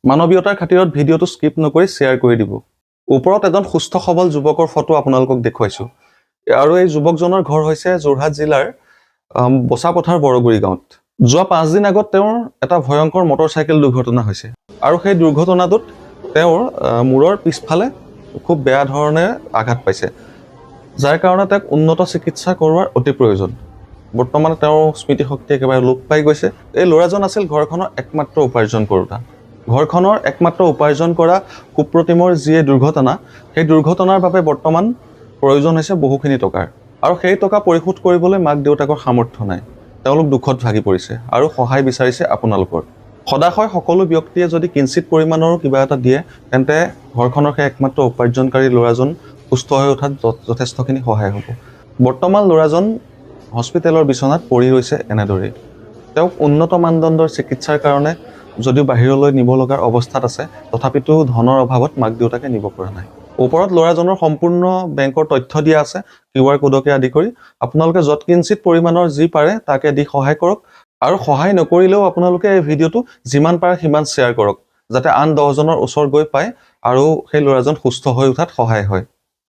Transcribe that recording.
মানৱীয়তাৰ খাতিৰত ভিডিঅ'টো স্কিপ নকৰি শ্বেয়াৰ কৰি দিব। ওপৰত এজন সুস্থ সবল যুৱকৰ ফটো আপোনালোকক দেখুৱাইছোঁ আৰু এই যুৱকজনৰ ঘৰ হৈছে যোৰহাট জিলাৰ বচাপথাৰ বৰগুৰি গাঁৱত। যোৱা 5 দিন আগত তেওঁৰ এটা ভয়ংকৰ মটৰচাইকেল দুৰ্ঘটনা হৈছে আৰু সেই দুৰ্ঘটনাটোত তেওঁৰ মূৰৰ পিছফালে খুব বেয়া ধৰণে আঘাত পাইছে, যাৰ কাৰণে তেওঁক উন্নত চিকিৎসা কৰোৱাৰ অতি প্ৰয়োজন। বৰ্তমান তেওঁৰ স্মৃতিশক্তি একেবাৰে লোপ পাই গৈছে। এই ল'ৰাজন আছিল ঘৰখনৰ একমাত্ৰ উপাৰ্জন কৰোঁতা। ঘৰখনৰ একমাত্ৰ উপাৰ্জন কৰা সুপ্ৰতিমৰ যি দুৰ্ঘটনা, সেই দুৰ্ঘটনাৰ বাবে বৰ্তমান প্ৰয়োজন হৈছে বহুখিনি টকাৰ আৰু সেই টকা পৰিশোধ কৰিবলৈ মাক দেউতাকৰ সামৰ্থ্য নাই। তেওঁলোক দুখত ভাগি পৰিছে আৰু সহায় বিচাৰিছে আপোনালোকৰ। সদাশয় সকলো ব্যক্তিয়ে যদি কিঞ্চিত পৰিমাণৰো কিবা এটা দিয়ে, তেন্তে ঘৰখনৰ সেই একমাত্ৰ উপাৰ্জনকাৰী ল'ৰাজন সুস্থ হৈ উঠাত যথেষ্টখিনি সহায় হ'ব। বৰ্তমান ল'ৰাজন হস্পিটেলৰ বিচনাত পৰি ৰৈছে এনেদৰেই। তেওঁক উন্নত মানদণ্ডৰ চিকিৎসাৰ কাৰণে যদিও বাহিৰলৈ নিব লগাৰ অৱস্থাত আছে, তথাপিতো ধনৰ অভাৱত মাক দেউতাকে নিব পৰা নাই। ওপৰত ল'ৰাজনৰ সম্পূৰ্ণ বেংকৰ তথ্য দিয়া আছে, QR কোডকে আদি কৰি। আপোনালোকে য'ত কিঞ্চিত পৰিমাণৰ যি পাৰে তাকে দি সহায় কৰক আৰু সহায় নকৰিলেও আপোনালোকে এই ভিডিঅ'টো যিমান পাৰে সিমান শ্বেয়াৰ কৰক, যাতে আন 10জনৰ ওচৰ গৈ পায় আৰু সেই ল'ৰাজন সুস্থ হৈ উঠাত সহায় হয়।